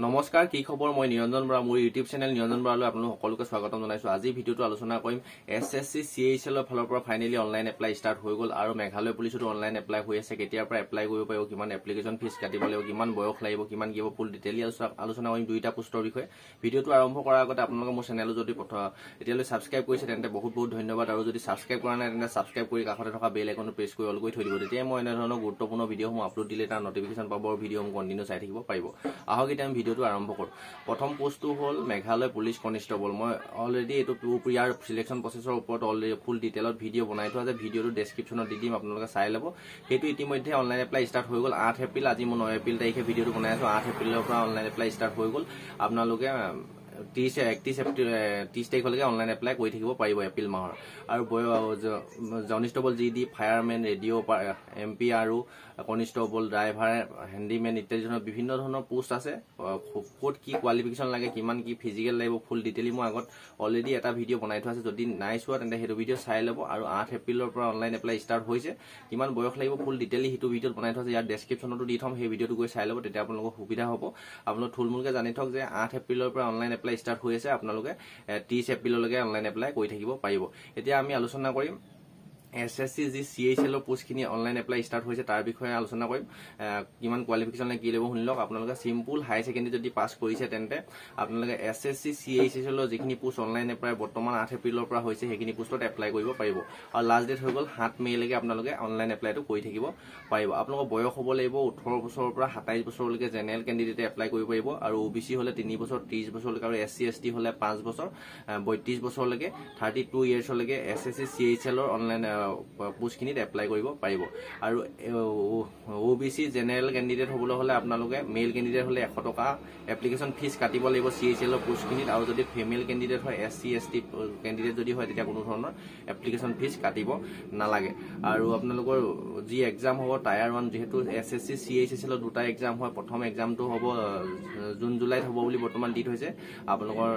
নমস্কাৰ কি খবৰ মই নিৰঞ্জন বৰা মোৰ ইউটিউব চেনেল নিৰঞ্জন বৰালৈ আপোনালোক সকলোকে স্বাগতম জনাইছো আজি ভিডিওটো আলোচনা কৰিম এছএছসি চিএইচএল ৰ ফালৰ পৰা ফাইনালি অনলাইন এপ্লাই ষ্টাৰ্ট হৈ গল আৰু মেঘালয় পুলিচতো অনলাইন এপ্লাই হৈ আছে কেতিয়াৰ পৰা এপ্লাই কৰিব পাৰিব কিমান এপ্লিকেশন ফিজ কাটিব লাগিব কিমান বয়স লাগিব কিমান কিব ফুল ডিটেইলি আলোচনা কৰিম দুইটা পোষ্টৰ বিষয়ে ভিডিওটো আৰম্ভ কৰাৰ আগতে আপোনালোকে মোৰ চেনেল যদি এতিয়ালৈ সাবস্ক্ৰাইব কৰিছে তেন্তে বহুত ধন্যবাদ আৰু যদি সাবস্ক্ৰাইব কৰা নাই তেন্তে সাবস্ক্ৰাইব কৰি কাষতে থকা বেল আইকনটো প্ৰেছ কৰি অল কৰি থৈ দিব তেতিয়া মই এনে ধৰণৰ গুৰুত্বপূৰ্ণ ভিডিওসমূহ আপলোড দিলে তাৰ নটিফিকেশন পাব আৰু ভিডিওসমূহ কন্টিনিউ চাই থাকিব পাৰিব আহক এতিয়া আমি ভিডিওটো আৰম্ভ কৰো প্ৰথম পোষ্টটো হল মেঘালয় পুলিচ কনষ্টেবল মই অলৰেডি এটো প্ৰিয়াৰ সিলেকশন প্ৰসেছৰ ওপৰত অলৰেডি ফুল ডিটেইলত ভিডিও বনাই থোৱা আছে ভিডিওটো ডেসক্ৰিপচনত দি দিম আপোনালোকে চাই ল'ব হেতু ইতিমধ্যে অনলাইন এপ্লাই ষ্টাৰ্ট হৈ গল 8 এপ্ৰিল আজি মই 9 এপ্ৰিল তাৰিখে ভিডিওটো বনাই আছো 8 এপ্ৰিলৰ পৰা অনলাইন এপ্লাই ষ্টাৰ্ট হৈ গল আপোনালোকে 31 তাৰিখলৈকে অনলাইন এপ্লাই কৰি থাকিব পাৰিব এপ্ৰিল মাহৰ আৰু constable GD firemen radio' MP আৰু কনষ্টেবল ড্ৰাইভাৰ হেণ্ডিমেন ইত্যাদি ধৰণৰ বিভিন্ন ধৰণৰ পোষ্ট আছে কোড কি কোৱালিফিকেশন লাগে কিমান কি ফিজিক্যাল লাগিব ফুল ডিটেইলি মই আগত অলৰেডি এটা ভিডিও বনাই থোৱা আছে যদি নাই চোৱা তেন্তে হেতু ভিডিও চাই ল'ব আৰু 8 এপ্ৰিলৰ পৰা অনলাইন এপ্লাই ষ্টাৰ্ট হৈছে কিমান বয়স লাগিব ফুল ডিটেইলি হেতু ভিডিও বনাই থোৱা আছে ইয়াৰ ডেসক্ৰিপচনতো দি থম সেই ভিডিওটো গৈ চাই ল'ব তেতিয়া আপোনালোকৰ সুবিধা হ'ব আপোনালোক থুলমুলকে জানি থক যে 8 এপ্ৰিলৰ পৰা অনলাইন এপ্লাই ষ্টাৰ্ট হৈ আছে আপোনালোকে 30 এপ্ৰিললৈকে অনলাইন এপ্লাই কৰি থাকিব পাৰিব এতিয়া আমি আলোচনা কৰিম এছএছসি জি চিএইচএল পোষ্টখিনি অনলাইন এপ্লাই ষ্টাৰ্ট হৈছে তাৰ বিষয়ে আলোচনা কৰিম কিমান কোৱালিফিকেশন লাগে কি লাগিব শুনিলক আপোনালোকে সিম্পল হাই সেকেন্ডাৰী যদি পাস কৰিছে তেন্তে আপোনালোকে এছএছসি চিএইচএল ৰ যিখিনি পোষ্ট অনলাইন এপ্লাই বৰ্তমান 8 এপ্ৰিলৰ পৰা হৈছে সেইখিনি পোষ্টত এপ্লাই কৰিব পাৰিব আৰু লাষ্ট ডেট হৈ গল 7 মে লৈকে আপোনালোকে অনলাইন এপ্লাইটো কৰি থাকিব পাৰিব আপোনালোকৰ বয়স হ'ব লাগিব 18 বছৰৰ পৰা 27 বছৰলৈকে জেনেৰেল ক্যান্ডিডেটে এপ্লাই কৰিব পাৰিব আৰু ওবিসি হলে 3 বছৰ 30 বছৰলৈকে আৰু এসসি এসটি হলে 5 বছৰ 32 বছৰলৈকে 32 ইয়াৰ্ছলৈকে এছএছসি চিএইচএল ৰ অনলাইন পোষ্টখিনিত এপ্লাই কৰিব পাৰিব আৰু ওবিসি জেনেৰেল ক্যান্ডিডেট হ'বলৈ হলে আপোনালোকে মেল ক্যান্ডিডেট হলে 100 টকা এপ্লিকেশন ফিজ কাটিব লাগিব চিএইচএল ৰ পোষ্টখিনিত আৰু যদি ফিমেল ক্যান্ডিডেট হয় এসসি এসটি ক্যান্ডিডেট যদি হয় তেতিয়া কোনো ধৰণৰ এপ্লিকেশন ফিজ কাটিব নালাগে আৰু আপোনালোকৰ যি এক্সাম হ'ব টায়াৰ 1 যেহেতু এছএছসি চিএইচএল ৰ দুটা এক্সাম হয় প্ৰথম এক্সামটো হ'ব জুন জুলাইত হ'ব বুলি বৰ্তমান ডিট হৈছে আপোনালোকৰ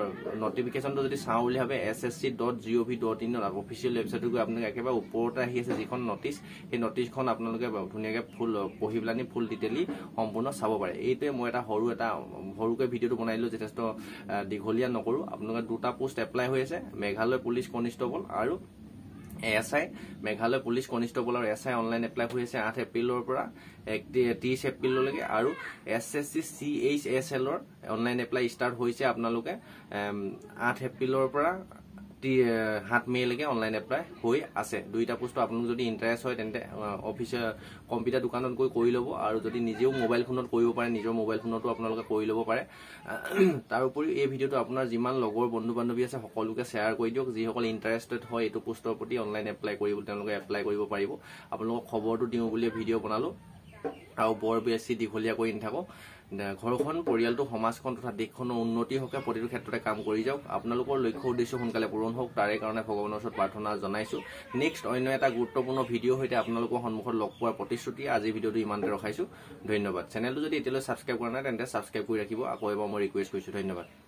নটিফিকেশনটো যদি চাও বুলি ভাবে ssc.gov.in ৰ অফিচিয়েল ৱেবছাইটত গৈ আপোনালোকে একেবাৰে ওপৰতে আহি আছে যিখন নটিচ এই নটিচখন আপোনালোকে ধুনীয়াকৈ ফুল পঢ়িবলানি ফুল ডিটেইলি সম্পূৰ্ণ চাব পাৰে এইটোৱে মই এটা সৰুকৈ ভিডিওটো বনাইলো যথেষ্ট দীঘলীয়া নকৰো আপোনালোকে দুটা পোষ্ট এপ্লাই হৈ আছে মেঘালয় পুলিচ কনষ্টেবল আৰু এসআই মেঘালয় পুলিচ কনষ্টেবল আৰু এসআই অনলাইন এপ্লাই হৈ আছে 8 এপ্ৰিলৰ পৰা 30 এপ্ৰিললৈকে আৰু এছএছসি চিএইচএল ৰ অনলাইন এপ্লাই ষ্টাৰ্ট হৈছে আপোনালোকে 8 এপ্ৰিলৰ পৰা 7 মে লৈকে অনলাইন এপ্লাই হৈ আছে দুইটা পোষ্ট আপোনালোক যদি ইন্টাৰেষ্ট হয় তেন্তে অফিচিয়েল কম্পিউটাৰ দোকানত গৈ কৰি ল'ব আৰু যদি নিজেও মোবাইল ফোনত কৰিব পাৰে নিজৰ মোবাইল ফোনতো আপোনালোকে কৰি ল'ব পাৰে তাৰ উপৰি এই ভিডিওটো আপোনাৰ যিমান লগৰ বন্ধু বান্ধৱী আছে সকলোকে শ্বেয়াৰ কৰি দিয়ক যিসকল ইন্টাৰেষ্টেড হয় এইটো পোষ্টৰ প্ৰতি অনলাইন এপ্লাই কৰিব তেওঁলোকে এপ্লাই কৰিব পাৰিব আপোনালোকক খবৰটো দিওঁ বুলি ভিডিও বনালো আৰু বৰ বেছি দীঘলীয়া কৰি নাথাকো ঘৰখন পৰিয়ালটো সমাজখন তথা দেশখনৰ উন্নতি হকে প্ৰতিটো ক্ষেত্ৰতে কাম কৰি যাওক আপোনালোকৰ লক্ষ্য উদ্দেশ্য সোনকালে পূৰণ হওক তাৰে কাৰণে ভগৱানৰ ওচৰত প্ৰাৰ্থনা জনাইছো নেক্সট অন্য এটা গুৰুত্বপূৰ্ণ ভিডিও হৈতে আপোনালোকৰ সন্মুখত লগ পোৱাৰ প্ৰতিশ্ৰুতি আজি ভিডিওটো ইমানতে ৰখাইছো ধন্যবাদ চেনেলটো যদি এতিয়ালৈ সাবস্ক্ৰাইব কৰা নাই তেন্তে সাবস্ক্ৰাইব কৰি ৰাখিব আকৌ এবাৰ মই ৰিকুৱেষ্ট কৰিছো ধন্যবাদ